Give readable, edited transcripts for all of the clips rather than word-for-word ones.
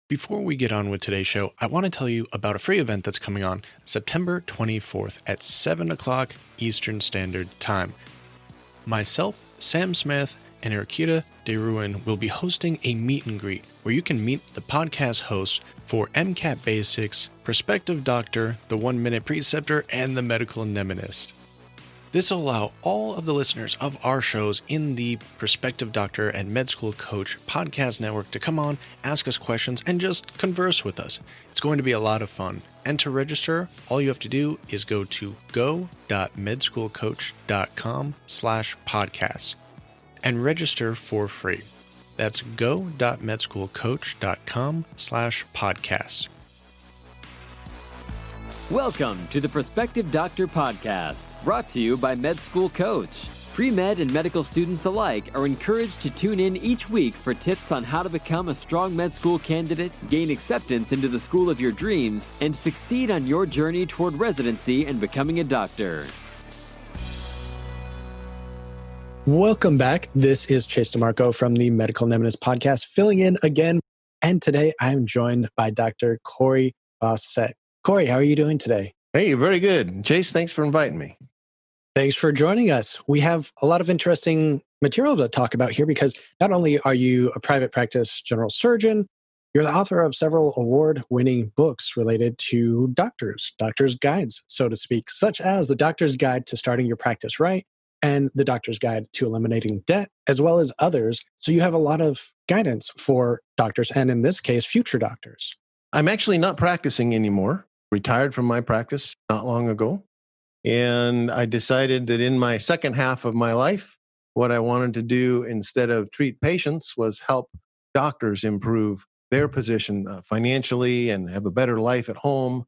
Before we get on with today's show, I want to tell you about a free event that's coming on September 24th at 7 o'clock Eastern Standard Time. Myself, Sam Smith, and Erkita DeRuin will be hosting a meet and greet where you can meet the podcast hosts for MCAT Basics, Prospective Doctor, the 1 Minute Preceptor, and the Medical Mnemonist. This will allow all of the listeners of our shows in the Prospective Doctor and Med School Coach podcast network to come on, ask us questions, and just converse with us. It's going to be a lot of fun. And to register, all you have to do is go to go.medschoolcoach.com/podcasts and register for free. That's go.medschoolcoach.com/podcasts. Welcome to the Prospective Doctor Podcast, brought to you by Med School Coach. Pre-med and medical students alike are encouraged to tune in each week for tips on how to become a strong med school candidate, gain acceptance into the school of your dreams, and succeed on your journey toward residency and becoming a doctor. Welcome back. This is Chase DeMarco from the Medical Mnemonist podcast, filling in again. And today I'm joined by Dr. Cory Fawcett. Cory, how are you doing today? Hey, very good. Chase, thanks for inviting me. Thanks for joining us. We have a lot of interesting material to talk about here because not only are you a private practice general surgeon, you're the author of several award-winning books related to doctors' guides, so to speak, such as The Doctor's Guide to Starting Your Practice Right and The Doctor's Guide to Eliminating Debt, as well as others. So you have a lot of guidance for doctors and, in this case, future doctors. I'm actually not practicing anymore. Retired from my practice not long ago. And I decided that in my second half of my life, what I wanted to do instead of treat patients was help doctors improve their position financially and have a better life at home.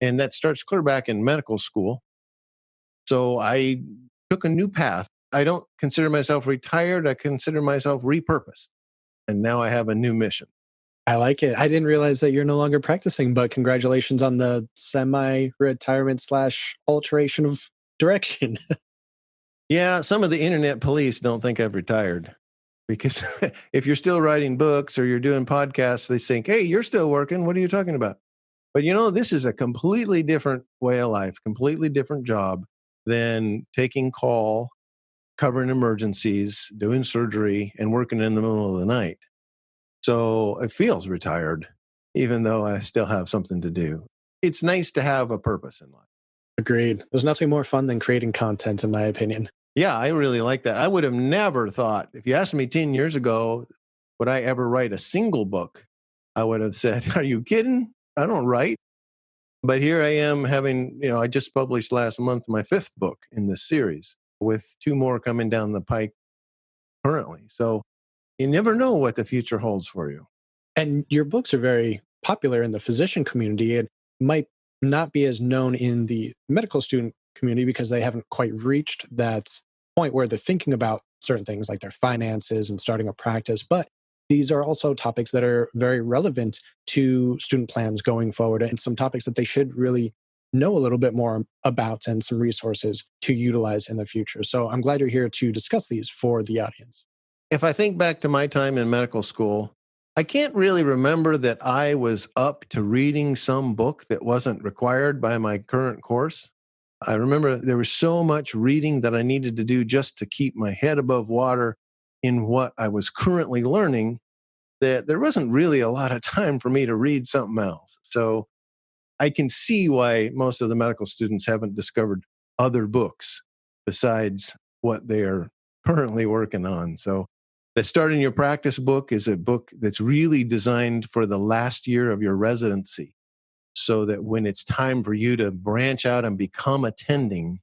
And that starts clear back in medical school. So I took a new path. I don't consider myself retired. I consider myself repurposed. And now I have a new mission. I like it. I didn't realize that you're no longer practicing, but congratulations on the semi-retirement / alteration of direction. Yeah, some of the internet police don't think I've retired because if you're still writing books or you're doing podcasts, they think, hey, you're still working. What are you talking about? But this is a completely different way of life, completely different job than taking call, covering emergencies, doing surgery, and working in the middle of the night. So it feels retired, even though I still have something to do. It's nice to have a purpose in life. Agreed. There's nothing more fun than creating content, in my opinion. Yeah, I really like that. I would have never thought, if you asked me 10 years ago, would I ever write a single book? I would have said, are you kidding? I don't write. But here I am having, I just published last month my 5th book in this series with 2 more coming down the pike currently. So you never know what the future holds for you. And your books are very popular in the physician community. It might not be as known in the medical student community because they haven't quite reached that point where they're thinking about certain things like their finances and starting a practice. But these are also topics that are very relevant to student plans going forward and some topics that they should really know a little bit more about and some resources to utilize in the future. So I'm glad you're here to discuss these for the audience. If I think back to my time in medical school, I can't really remember that I was up to reading some book that wasn't required by my current course. I remember there was so much reading that I needed to do just to keep my head above water in what I was currently learning that there wasn't really a lot of time for me to read something else. So I can see why most of the medical students haven't discovered other books besides what they're currently working on. So the Starting Your Practice book is a book that's really designed for the last year of your residency so that when it's time for you to branch out and become attending,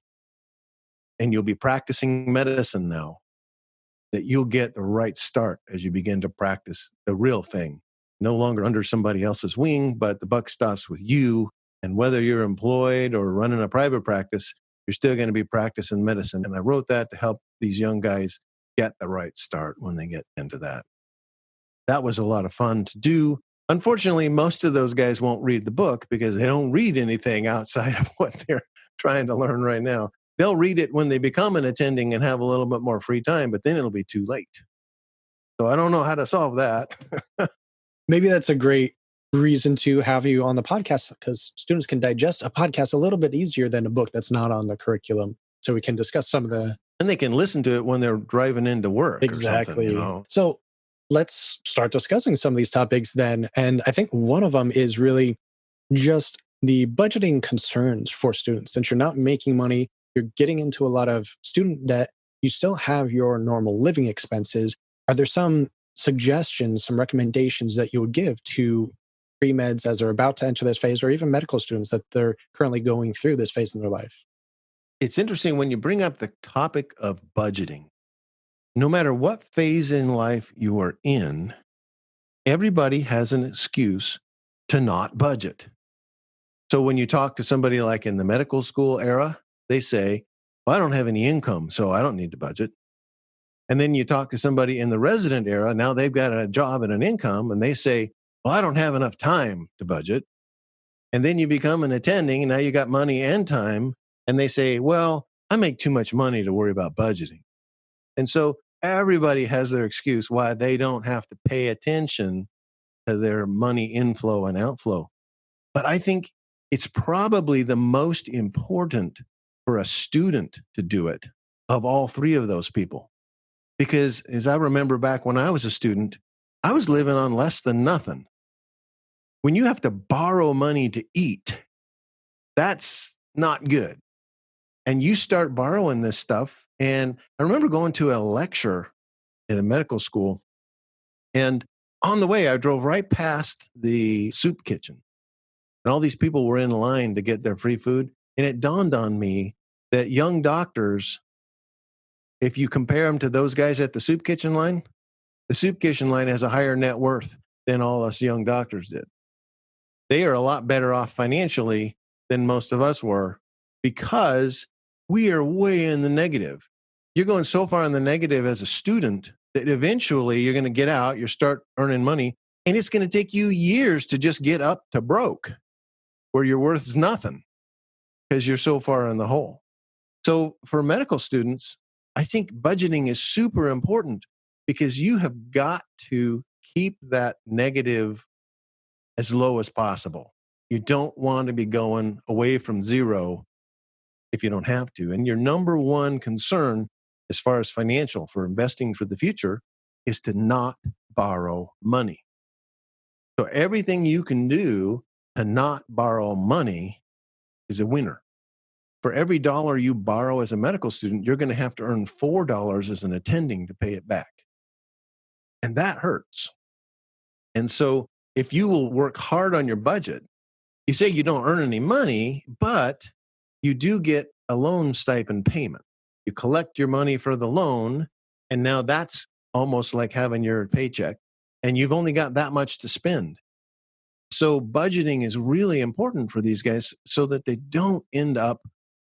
and you'll be practicing medicine now, that you'll get the right start as you begin to practice the real thing. No longer under somebody else's wing, but the buck stops with you. And whether you're employed or running a private practice, you're still going to be practicing medicine. And I wrote that to help these young guys get the right start when they get into that. That was a lot of fun to do. Unfortunately, most of those guys won't read the book because they don't read anything outside of what they're trying to learn right now. They'll read it when they become an attending and have a little bit more free time, but then it'll be too late. So I don't know how to solve that. Maybe that's a great reason to have you on the podcast, because students can digest a podcast a little bit easier than a book that's not on the curriculum. So we can discuss some of the... And they can listen to it when they're driving into work Exactly. or something. So let's start discussing some of these topics then. And I think one of them is really just the budgeting concerns for students. Since you're not making money, you're getting into a lot of student debt, you still have your normal living expenses. Are there some suggestions, some recommendations that you would give to pre-meds as they're about to enter this phase, or even medical students that they're currently going through this phase in their life? It's interesting when you bring up the topic of budgeting. No matter what phase in life you are in, everybody has an excuse to not budget. So when you talk to somebody like in the medical school era, they say, well, I don't have any income, so I don't need to budget. And then you talk to somebody in the resident era, now they've got a job and an income, and they say, well, I don't have enough time to budget. And then you become an attending, and now you got money and time, and they say, well, I make too much money to worry about budgeting. And so everybody has their excuse why they don't have to pay attention to their money inflow and outflow. But I think it's probably the most important for a student to do it of all three of those people. Because as I remember back when I was a student, I was living on less than nothing. When you have to borrow money to eat, that's not good. And you start borrowing this stuff. And I remember going to a lecture at a medical school. And on the way, I drove right past the soup kitchen. And all these people were in line to get their free food. And it dawned on me that young doctors, if you compare them to those guys at the soup kitchen line, the soup kitchen line has a higher net worth than all us young doctors did. They are a lot better off financially than most of us were because we are way in the negative. You're going so far in the negative as a student that eventually you're going to get out, you start earning money, and it's going to take you years to just get up to broke, where your worth is nothing because you're so far in the hole. So for medical students, I think budgeting is super important because you have got to keep that negative as low as possible. You don't want to be going away from zero if you don't have to. And your number one concern as far as financial for investing for the future is to not borrow money. So everything you can do to not borrow money is a winner. For every dollar you borrow as a medical student, you're going to have to earn $4 as an attending to pay it back. And that hurts. And so if you will work hard on your budget, you say you don't earn any money, but you do get a loan stipend payment. You collect your money for the loan, and now that's almost like having your paycheck, and you've only got that much to spend. So budgeting is really important for these guys so that they don't end up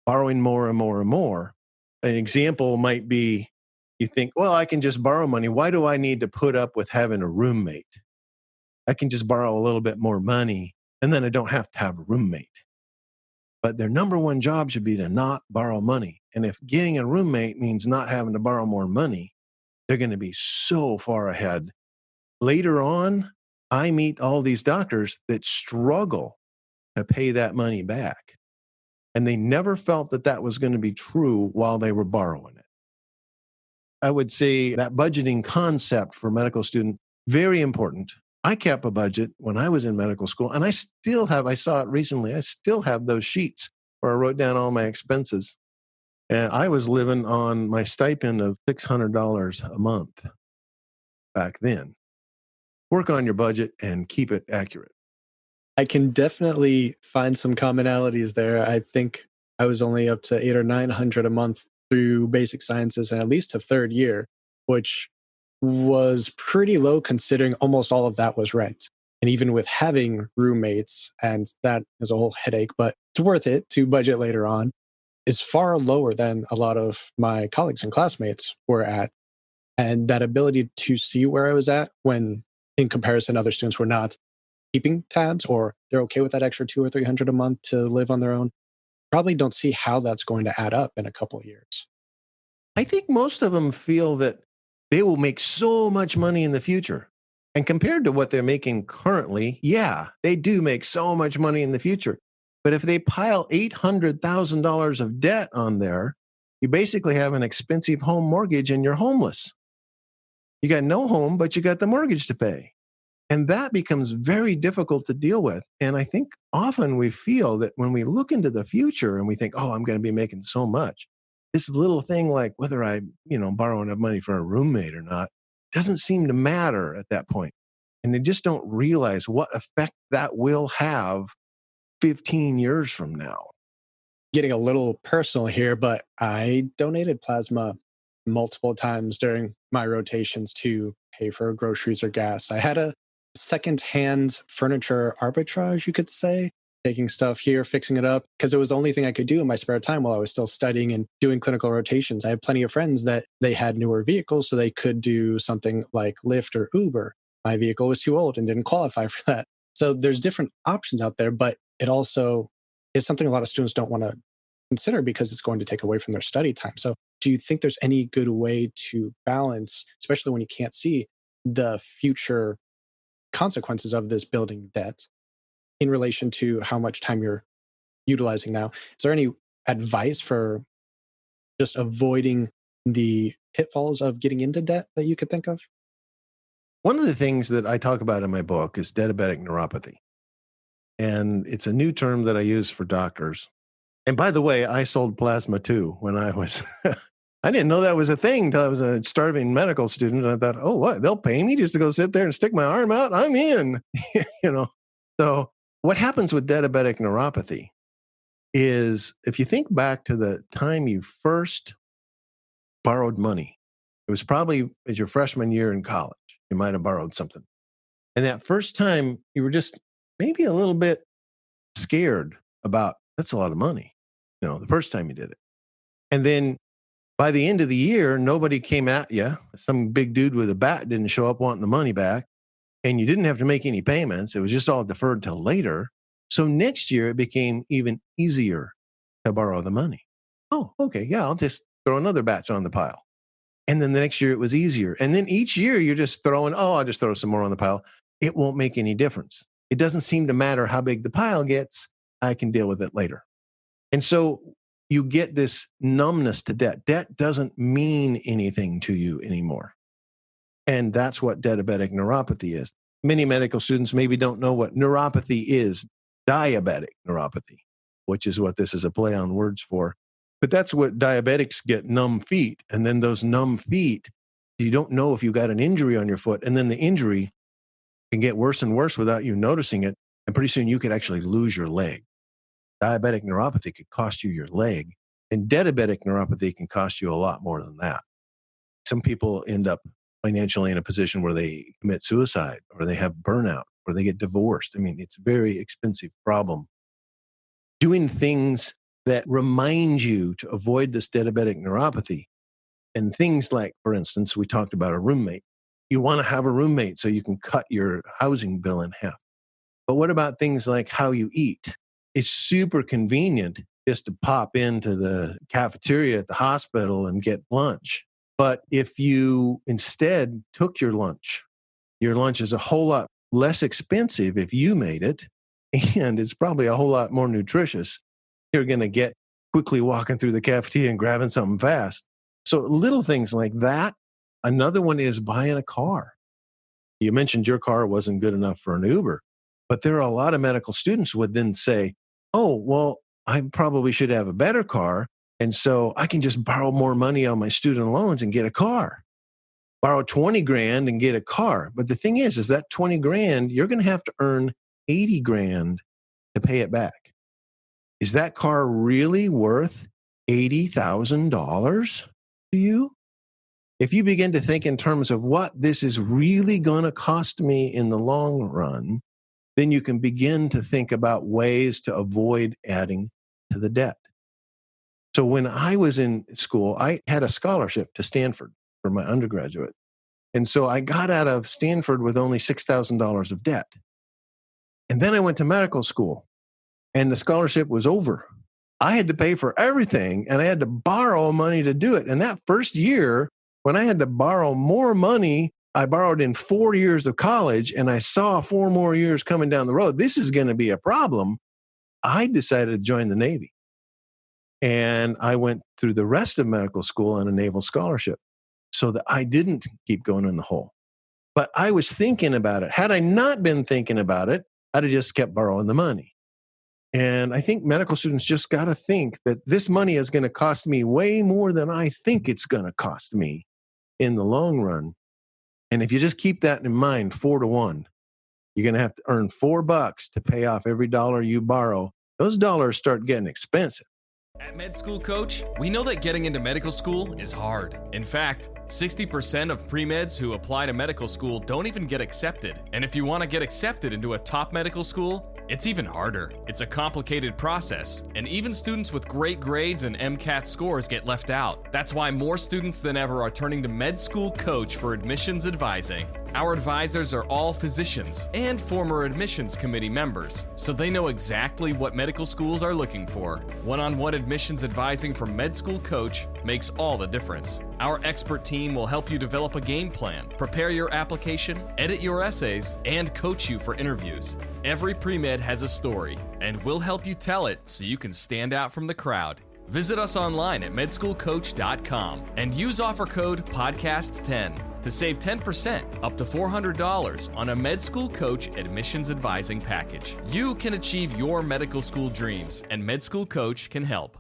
borrowing more and more and more. An example might be, you think, well, I can just borrow money. Why do I need to put up with having a roommate? I can just borrow a little bit more money, and then I don't have to have a roommate. But their number one job should be to not borrow money. And if getting a roommate means not having to borrow more money, they're going to be so far ahead. Later on, I meet all these doctors that struggle to pay that money back. And they never felt that that was going to be true while they were borrowing it. I would say that budgeting concept for medical students, very important. I kept a budget when I was in medical school, and I still have, I saw it recently, I still have those sheets where I wrote down all my expenses. And I was living on my stipend of $600 a month back then. Work on your budget and keep it accurate. I can definitely find some commonalities there. I think I was only up to $800 or $900 a month through basic sciences and at least to third year, which was pretty low considering almost all of that was rent. And even with having roommates, and that is a whole headache, but it's worth it to budget later on, is far lower than a lot of my colleagues and classmates were at. And that ability to see where I was at when in comparison other students were not keeping tabs, or they're okay with that extra $200 or $300 a month to live on their own, probably don't see how that's going to add up in a couple of years. I think most of them feel that they will make so much money in the future. And compared to what they're making currently, yeah, they do make so much money in the future. But if they pile $800,000 of debt on there, you basically have an expensive home mortgage and you're homeless. You got no home, but you got the mortgage to pay. And that becomes very difficult to deal with. And I think often we feel that when we look into the future and we think, oh, I'm going to be making so much, this little thing like whether I, borrow enough money for a roommate or not, doesn't seem to matter at that point. And they just don't realize what effect that will have 15 years from now. Getting a little personal here, but I donated plasma multiple times during my rotations to pay for groceries or gas. I had a secondhand furniture arbitrage, you could say, taking stuff here, fixing it up, because it was the only thing I could do in my spare time while I was still studying and doing clinical rotations. I had plenty of friends that they had newer vehicles, so they could do something like Lyft or Uber. My vehicle was too old and didn't qualify for that. So there's different options out there, but it also is something a lot of students don't want to consider because it's going to take away from their study time. So do you think there's any good way to balance, especially when you can't see the future consequences of this building debt in relation to how much time you're utilizing now? Is there any advice for just avoiding the pitfalls of getting into debt that you could think of? One of the things that I talk about in my book is Debtabetic neuropathy. And it's a new term that I use for doctors. And by the way, I sold plasma too when I was, I didn't know that was a thing until I was a starving medical student. And I thought, oh, what? They'll pay me just to go sit there and stick my arm out? I'm in, So what happens with Debtabetic neuropathy is if you think back to the time you first borrowed money, it was probably as your freshman year in college, you might have borrowed something. And that first time you were just maybe a little bit scared about, that's a lot of money, the first time you did it. And then by the end of the year, nobody came at you. Some big dude with a bat didn't show up wanting the money back. And you didn't have to make any payments. It was just all deferred till later. So next year, it became even easier to borrow the money. Oh, okay. Yeah, I'll just throw another batch on the pile. And then the next year, it was easier. And then each year, you're just throwing, I'll just throw some more on the pile. It won't make any difference. It doesn't seem to matter how big the pile gets. I can deal with it later. And so you get this numbness to debt. Debt doesn't mean anything to you anymore. And that's what Debtabetic neuropathy is. Many medical students maybe don't know what neuropathy is, diabetic neuropathy, which is what this is a play on words for. But that's what diabetics get, numb feet. And then those numb feet, you don't know if you got an injury on your foot. And then the injury can get worse and worse without you noticing it. And pretty soon you could actually lose your leg. Diabetic neuropathy could cost you your leg. And Debtabetic neuropathy can cost you a lot more than that. Some people end up financially in a position where they commit suicide or they have burnout or they get divorced. I mean, it's a very expensive problem. Doing things that remind you to avoid this Debtabetic neuropathy and things like, for instance, we talked about a roommate. You want to have a roommate so you can cut your housing bill in half. But what about things like how you eat? It's super convenient just to pop into the cafeteria at the hospital and get lunch. But if you instead took your lunch is a whole lot less expensive if you made it, and it's probably a whole lot more nutritious. You're going to get quickly walking through the cafeteria and grabbing something fast. So little things like that. Another one is buying a car. You mentioned your car wasn't good enough for an Uber, but there are a lot of medical students who would then say, oh, well, I probably should have a better car. And so I can just borrow more money on my student loans and get a car. Borrow 20 grand and get a car. But the thing is that 20 grand, you're going to have to earn 80 grand to pay it back. Is that car really worth $80,000 to you? If you begin to think in terms of what this is really going to cost me in the long run, then you can begin to think about ways to avoid adding to the debt. So when I was in school, I had a scholarship to Stanford for my undergraduate. And so I got out of Stanford with only $6,000 of debt. And then I went to medical school and the scholarship was over. I had to pay for everything and I had to borrow money to do it. And that first year, when I had to borrow more money, I borrowed in 4 years of college and I saw 4 more years coming down the road. This is going to be a problem. I decided to join the Navy. And I went through the rest of medical school on a naval scholarship so that I didn't keep going in the hole. But I was thinking about it. Had I not been thinking about it, I'd have just kept borrowing the money. And I think medical students just got to think that this money is going to cost me way more than I think it's going to cost me in the long run. And if you just keep that in mind, 4-to-1, you're going to have to earn $4 to pay off every dollar you borrow. Those dollars start getting expensive. At Med School Coach, we know that getting into medical school is hard. In fact, 60% of pre-meds who apply to medical school don't even get accepted. And if you want to get accepted into a top medical school, it's even harder. It's a complicated process, and even students with great grades and MCAT scores get left out. That's why more students than ever are turning to Med School Coach for admissions advising. Our advisors are all physicians and former admissions committee members, so they know exactly what medical schools are looking for. One-on-one admissions advising from Med School Coach makes all the difference. Our expert team will help you develop a game plan, prepare your application, edit your essays, and coach you for interviews. Every pre-med has a story, and we'll help you tell it so you can stand out from the crowd. Visit us online at medschoolcoach.com and use offer code PODCAST10 to save 10% up to $400 on a Med School Coach admissions advising package. You can achieve your medical school dreams, and Med School Coach can help.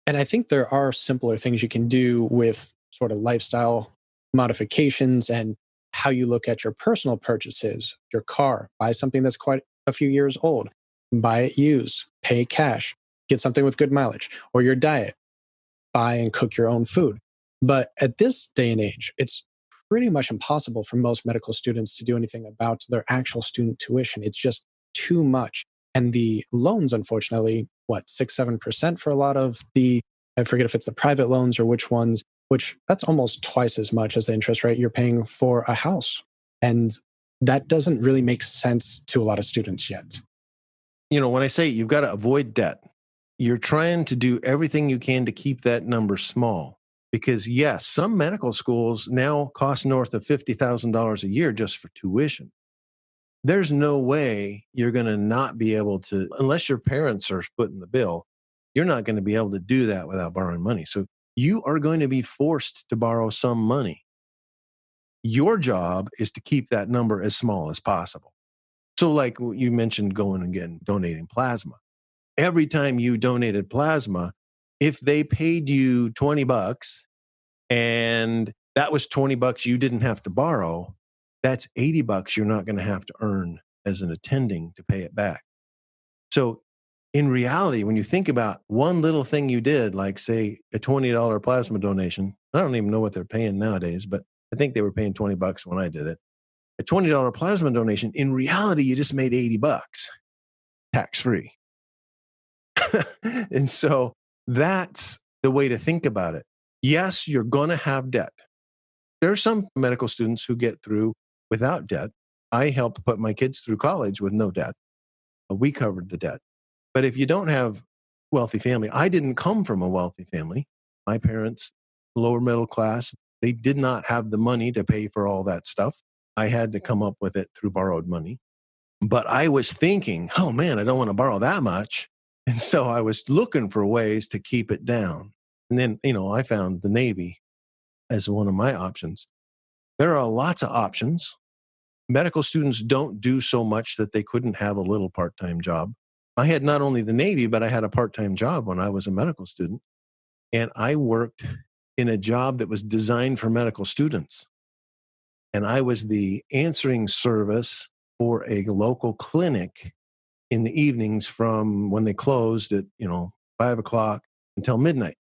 And I think there are simpler things you can do with sort of lifestyle modifications and how you look at your personal purchases. Your car, buy something that's quite a few years old, buy it used, pay cash, get something with good mileage. Or your diet, buy and cook your own food. But at this day and age, it's pretty much impossible for most medical students to do anything about their actual student tuition. It's just too much. And the loans, unfortunately, 6-7% for a lot of the, I forget if it's the private loans or which ones, which that's almost twice as much as the interest rate you're paying for a house. And that doesn't really make sense to a lot of students yet. You know, when I say you've got to avoid debt, you're trying to do everything you can to keep that number small. Because yes, some medical schools now cost north of $50,000 a year just for tuition. There's no way you're going to not be able to, unless your parents are footing the bill, you're not going to be able to do that without borrowing money. So you are going to be forced to borrow some money. Your job is to keep that number as small as possible. So like you mentioned going and donating plasma. Every time you donated plasma, if they paid you $20 and that was $20 you didn't have to borrow, that's $80 you're not going to have to earn as an attending to pay it back. So in reality, when you think about one little thing you did, like say a $20 plasma donation, I don't even know what they're paying nowadays, but I think they were paying $20 when I did it. A $20 plasma donation, in reality, you just made $80 tax-free. And so that's the way to think about it. Yes, you're going to have debt. There are some medical students who get through without debt. I helped put my kids through college with no debt. We covered the debt. But if you don't have wealthy family, I didn't come from a wealthy family. My parents, lower middle class, they did not have the money to pay for all that stuff. I had to come up with it through borrowed money. But I was thinking, oh man, I don't want to borrow that much. And so I was looking for ways to keep it down. And then, I found the Navy as one of my options. There are lots of options. Medical students don't do so much that they couldn't have a little part-time job. I had not only the Navy, but I had a part-time job when I was a medical student. And I worked in a job that was designed for medical students. And I was the answering service for a local clinic in the evenings from when they closed at, 5 o'clock until midnight.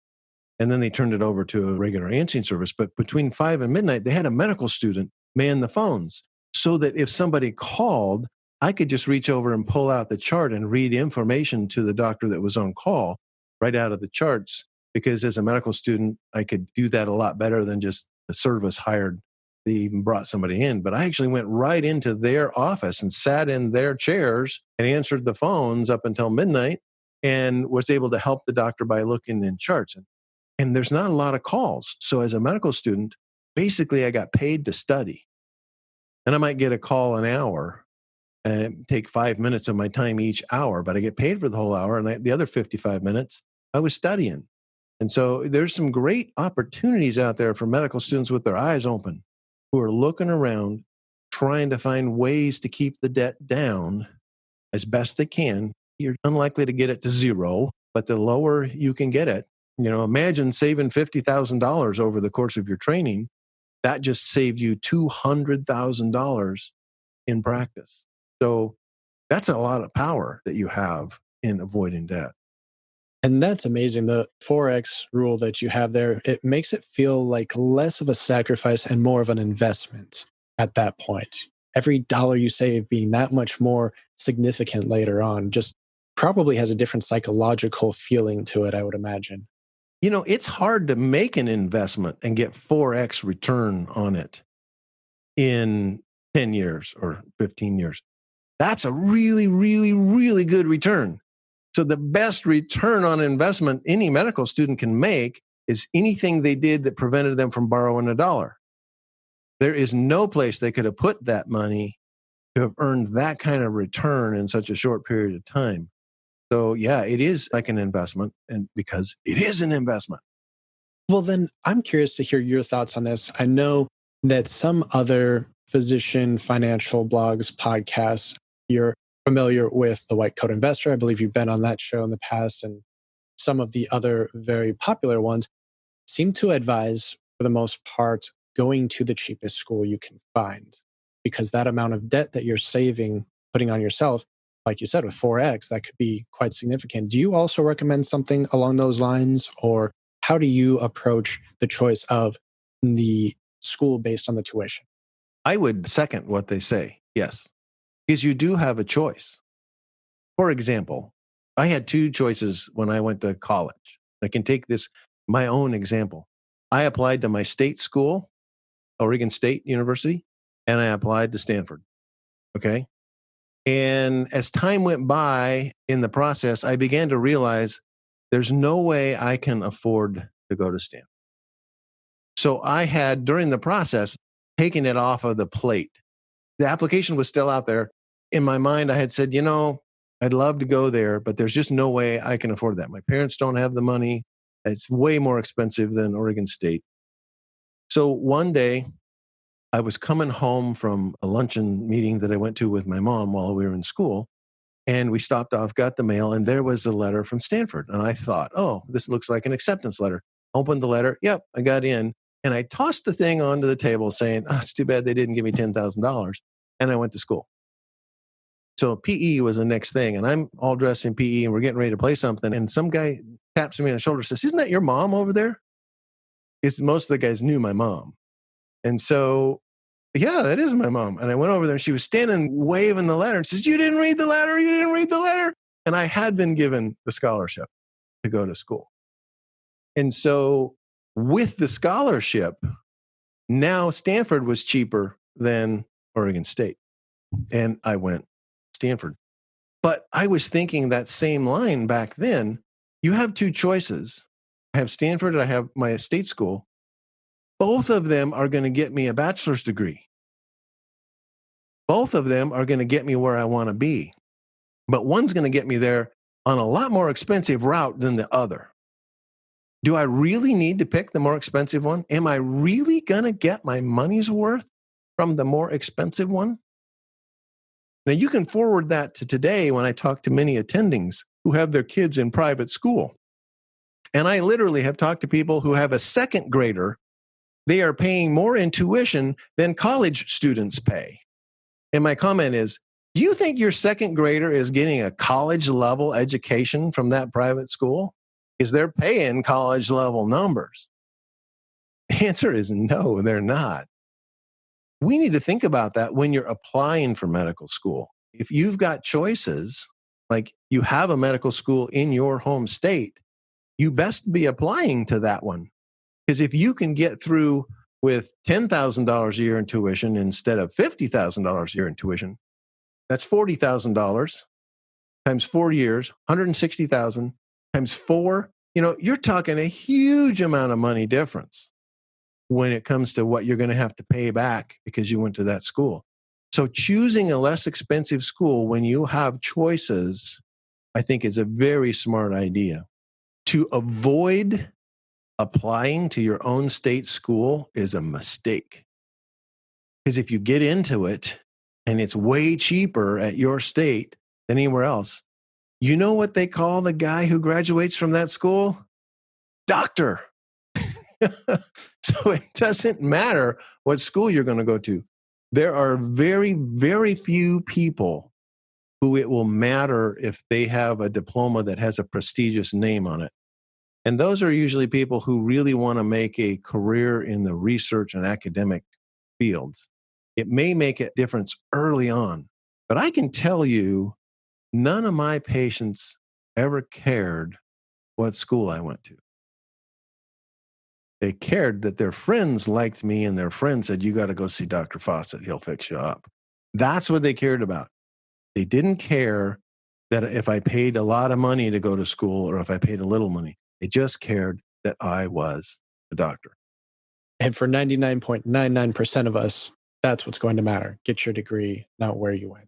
And then they turned it over to a regular answering service. But between 5 and midnight, they had a medical student man the phones so that if somebody called, I could just reach over and pull out the chart and read information to the doctor that was on call right out of the charts. Because as a medical student, I could do that a lot better than just the service hired. They even brought somebody in. But I actually went right into their office and sat in their chairs and answered the phones up until midnight and was able to help the doctor by looking in charts. And there's not a lot of calls. So as a medical student, basically I got paid to study. And I might get a call an hour and it take 5 minutes of my time each hour, but I get paid for the whole hour. And the other 55 minutes, I was studying. And so there's some great opportunities out there for medical students with their eyes open who are looking around, trying to find ways to keep the debt down as best they can. You're unlikely to get it to zero, but the lower you can get it, imagine saving $50,000 over the course of your training. That just saved you $200,000 in practice. So that's a lot of power that you have in avoiding debt. And that's amazing. The 4X rule that you have there, it makes it feel like less of a sacrifice and more of an investment at that point. Every dollar you save being that much more significant later on just probably has a different psychological feeling to it, I would imagine. It's hard to make an investment and get 4X return on it in 10 years or 15 years. That's a really, really, really good return. So the best return on investment any medical student can make is anything they did that prevented them from borrowing a dollar. There is no place they could have put that money to have earned that kind of return in such a short period of time. So yeah, it is like an investment, and because it is an investment. Well, then I'm curious to hear your thoughts on this. I know that some other physician financial blogs, podcasts, you're familiar with The White Coat Investor. I believe you've been on that show in the past, and some of the other very popular ones seem to advise, for the most part, going to the cheapest school you can find, because that amount of debt that you're saving, putting on yourself, like you said, with 4X, that could be quite significant. Do you also recommend something along those lines, or how do you approach the choice of the school based on the tuition? I would second what they say, yes, because you do have a choice. For example, I had two choices when I went to college. I can take my own example. I applied to my state school, Oregon State University, and I applied to Stanford. Okay. And as time went by in the process, I began to realize there's no way I can afford to go to Stanford. So I had, during the process, taken it off of the plate. The application was still out there. In my mind, I had said, I'd love to go there, but there's just no way I can afford that. My parents don't have the money. It's way more expensive than Oregon State. So one day, I was coming home from a luncheon meeting that I went to with my mom while we were in school. And we stopped off, got the mail, and there was a letter from Stanford. And I thought, oh, this looks like an acceptance letter. Opened the letter. Yep, I got in. And I tossed the thing onto the table saying, it's too bad they didn't give me $10,000. And I went to school. So PE was the next thing. And I'm all dressed in PE and we're getting ready to play something. And some guy taps me on the shoulder and says, isn't that your mom over there? Most of the guys knew my mom. And so, yeah, that is my mom. And I went over there and she was standing waving the letter and says, you didn't read the letter. You didn't read the letter. And I had been given the scholarship to go to school. And so with the scholarship, now Stanford was cheaper than Oregon State. And I went Stanford. But I was thinking that same line back then. You have two choices. I have Stanford and I have my state school. Both of them are going to get me a bachelor's degree. Both of them are going to get me where I want to be. But one's going to get me there on a lot more expensive route than the other. Do I really need to pick the more expensive one? Am I really going to get my money's worth from the more expensive one? Now, you can forward that to today when I talk to many attendings who have their kids in private school. And I literally have talked to people who have a second grader. They are paying more in tuition than college students pay. And my comment is, do you think your second grader is getting a college level education from that private school? Because they're paying college level numbers. The answer is no, they're not. We need to think about that when you're applying for medical school. If you've got choices, like you have a medical school in your home state, you best be applying to that one. Because if you can get through with $10,000 a year in tuition instead of $50,000 a year in tuition, that's $40,000 times 4 years, $160,000 times 4. You're talking a huge amount of money difference when it comes to what you're going to have to pay back because you went to that school. So choosing a less expensive school when you have choices, I think, is a very smart idea. To avoid applying to your own state school is a mistake. Because if you get into it and it's way cheaper at your state than anywhere else, you know what they call the guy who graduates from that school? Doctor. So it doesn't matter what school you're going to go to. There are very, very few people who it will matter if they have a diploma that has a prestigious name on it. And those are usually people who really want to make a career in the research and academic fields. It may make a difference early on, but I can tell you, none of my patients ever cared what school I went to. They cared that their friends liked me and their friends said, you got to go see Dr. Fawcett. He'll fix you up. That's what they cared about. They didn't care that if I paid a lot of money to go to school or if I paid a little money. They just cared that I was a doctor. And for 99.99% of us, that's what's going to matter. Get your degree, not where you went.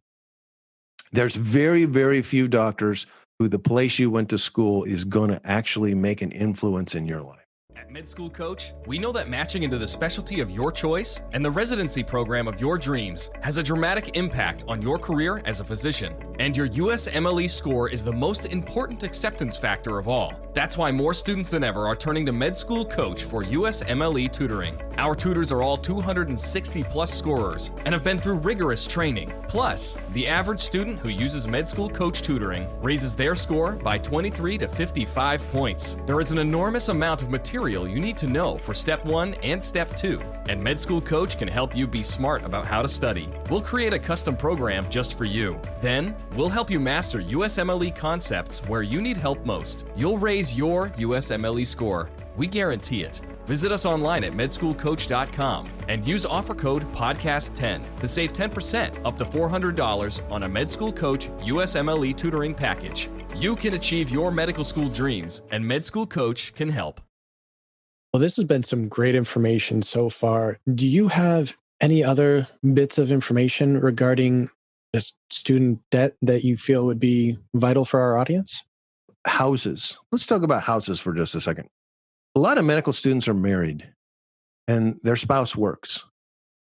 There's very, very few doctors who the place you went to school is going to actually make an influence in your life. At Med School Coach, we know that matching into the specialty of your choice and the residency program of your dreams has a dramatic impact on your career as a physician. And your USMLE score is the most important acceptance factor of all. That's why more students than ever are turning to Med School Coach for USMLE tutoring. Our tutors are all 260 plus scorers and have been through rigorous training. Plus, the average student who uses Med School Coach tutoring raises their score by 23 to 55 points. There is an enormous amount of material you need to know for Step 1 and Step 2, and Med School Coach can help you be smart about how to study. We'll create a custom program just for you. Then, we'll help you master USMLE concepts where you need help most. You'll raise your USMLE score. We guarantee it. Visit us online at medschoolcoach.com and use offer code PODCAST10 to save 10% up to $400 on a Med School Coach USMLE tutoring package. You can achieve your medical school dreams, and Med School Coach can help. Well, this has been some great information so far. Do you have any other bits of information regarding the student debt that you feel would be vital for our audience? Houses. Let's talk about houses for just a second. A lot of medical students are married and their spouse works.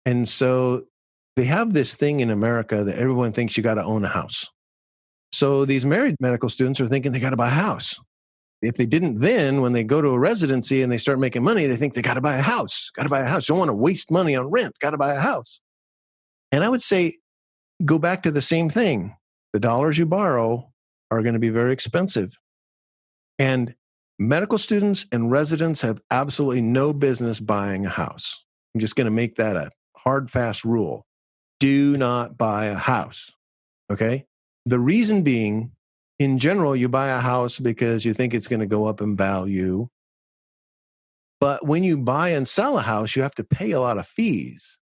And so they have this thing in America that everyone thinks you got to own a house. So these married medical students are thinking they got to buy a house. If they didn't then, when they go to a residency and they start making money, they think they got to buy a house, got to buy a house. Don't want to waste money on rent, got to buy a house. And I would say, go back to the same thing. The dollars you borrow are going to be very expensive. And medical students and residents have absolutely no business buying a house. I'm just going to make that a hard, fast rule. Do not buy a house. Okay? The reason being, in general, you buy a house because you think it's going to go up in value. But when you buy and sell a house, you have to pay a lot of fees.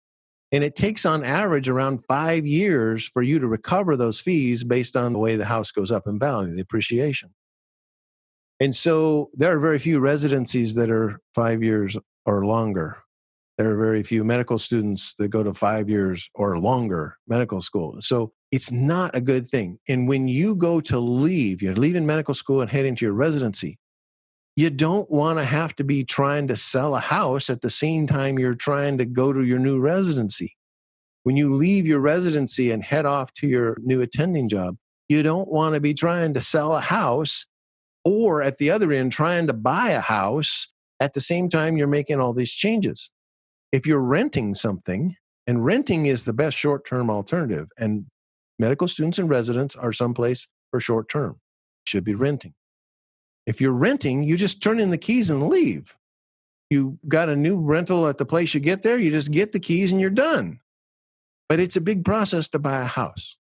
And it takes on average around 5 years for you to recover those fees based on the way the house goes up in value, the appreciation. And so there are very few residencies that are 5 years or longer. There are very few medical students that go to 5 years or longer medical school. So it's not a good thing. And when you go to leave, you're leaving medical school and heading to your residency, you don't want to have to be trying to sell a house at the same time you're trying to go to your new residency. When you leave your residency and head off to your new attending job, you don't want to be trying to sell a house or at the other end trying to buy a house at the same time you're making all these changes. If you're renting something, and renting is the best short-term alternative, and medical students and residents are someplace for short-term, should be renting. If you're renting, you just turn in the keys and leave. You got a new rental at the place you get there, you just get the keys and you're done. But it's a big process to buy a house.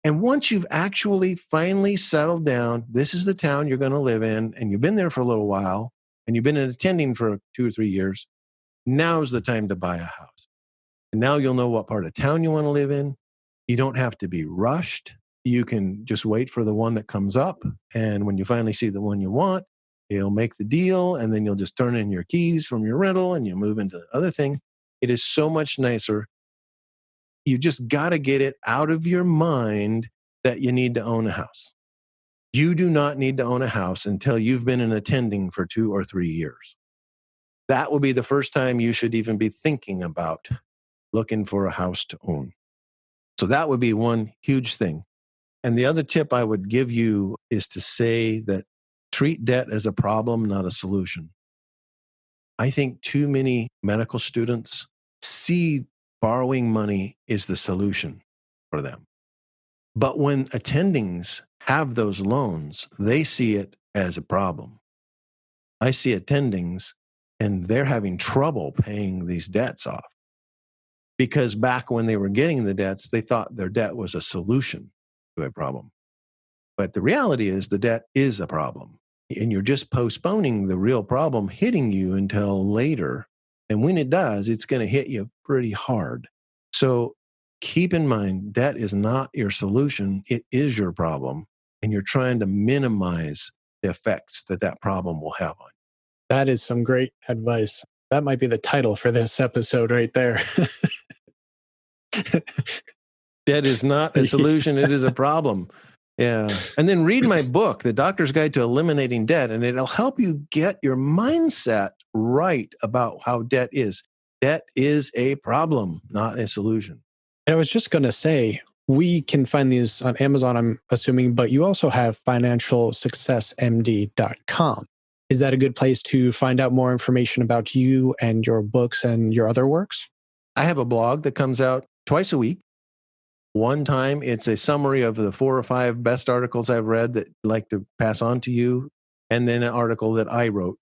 And once you've actually finally settled down, this is the town you're going to live in, and you've been there for a little while, and you've been attending for 2 or 3 years, now's the time to buy a house. And now you'll know what part of town you want to live in. You don't have to be rushed. You can just wait for the one that comes up. And when you finally see the one you want, you'll make the deal, and then you'll just turn in your keys from your rental and you move into the other thing. It is so much nicer. You just got to get it out of your mind that you need to own a house. You do not need to own a house until you've been in attending for 2 or 3 years. That will be the first time you should even be thinking about looking for a house to own. So that would be one huge thing. And the other tip I would give you is to say that treat debt as a problem, not a solution. I think too many medical students see borrowing money is the solution for them. But when attendings have those loans, they see it as a problem. I see attendings and they're having trouble paying these debts off because back when they were getting the debts, they thought their debt was a solution to a problem. But the reality is the debt is a problem. And you're just postponing the real problem hitting you until later. And when it does, it's going to hit you pretty hard. So keep in mind, debt is not your solution. It is your problem. And you're trying to minimize the effects that problem will have on you. That is some great advice. That might be the title for this episode right there. Debt is not a solution. It is a problem. Yeah. And then read my book, The Doctor's Guide to Eliminating Debt, and it'll help you get your mindset right about how debt is. Debt is a problem, not a solution. And I was just going to say, we can find these on Amazon, I'm assuming, but you also have financialsuccessmd.com. Is that a good place to find out more information about you and your books and your other works? I have a blog that comes out twice a week. One time, it's a summary of the 4 or 5 best articles I've read that I'd like to pass on to you, and then an article that I wrote.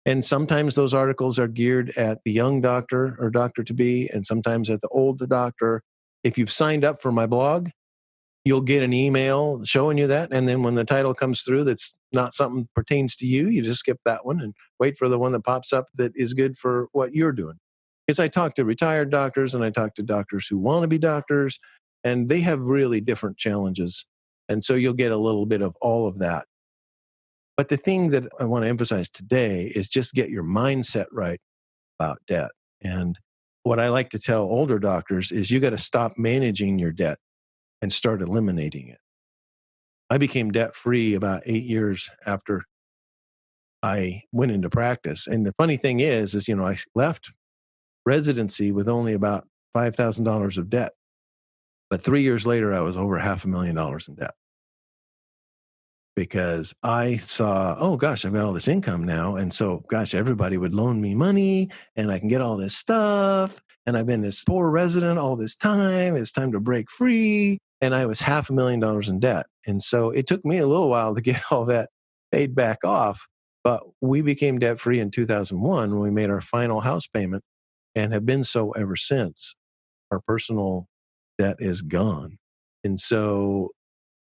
And sometimes those articles are geared at the young doctor or doctor-to-be, and sometimes at the old doctor. If you've signed up for my blog, you'll get an email showing you that. And then when the title comes through that's not something that pertains to you, you just skip that one and wait for the one that pops up that is good for what you're doing. Because I talk to retired doctors and I talk to doctors who want to be doctors, and they have really different challenges. And so you'll get a little bit of all of that. But the thing that I want to emphasize today is just get your mindset right about debt. And what I like to tell older doctors is you got to stop managing your debt and start eliminating it. I became debt-free about 8 years after I went into practice. And the funny thing is I left residency with only about $5,000 of debt. But 3 years later, I was over $500,000 in debt. Because I saw, oh gosh, I've got all this income now. And so, gosh, everybody would loan me money and I can get all this stuff. And I've been this poor resident all this time. It's time to break free. And I was $500,000 in debt. And so it took me a little while to get all that paid back off. But we became debt free in 2001 when we made our final house payment and have been so ever since. Our personal debt is gone. And so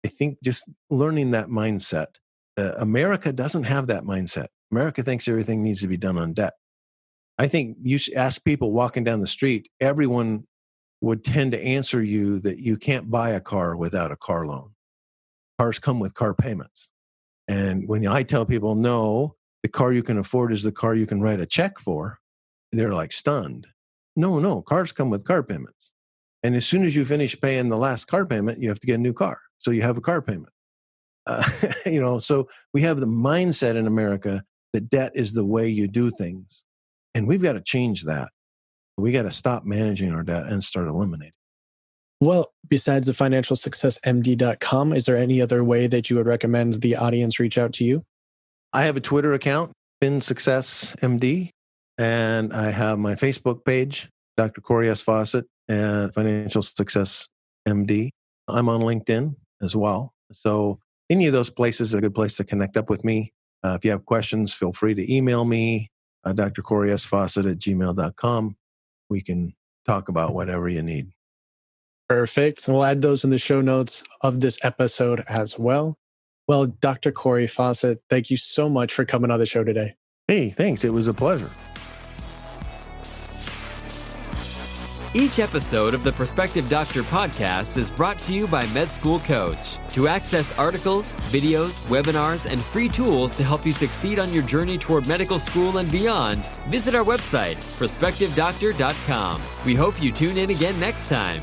I think just learning that mindset. America doesn't have that mindset. America thinks everything needs to be done on debt. I think you should ask people walking down the street, everyone would tend to answer you that you can't buy a car without a car loan. Cars come with car payments. And when I tell people, no, the car you can afford is the car you can write a check for, they're like stunned. No, cars come with car payments. And as soon as you finish paying the last car payment, you have to get a new car. So you have a car payment. So we have the mindset in America that debt is the way you do things. And we've got to change that. We got to stop managing our debt and start eliminating. Well, besides the financialsuccessmd.com, is there any other way that you would recommend the audience reach out to you? I have a Twitter account, FinSuccessMD, and I have my Facebook page, Dr. Cory S. Fawcett and Financial Success MD. I'm on LinkedIn as well. So any of those places are a good place to connect up with me. If you have questions, feel free to email me, drcorysfawcett@gmail.com. We can talk about whatever you need. Perfect. We'll add those in the show notes of this episode as well. Well, Dr. Cory Fawcett, thank you so much for coming on the show today. Hey, thanks. It was a pleasure. Each episode of the Prospective Doctor podcast is brought to you by Med School Coach. To access articles, videos, webinars, and free tools to help you succeed on your journey toward medical school and beyond, visit our website, prospectivedoctor.com. We hope you tune in again next time.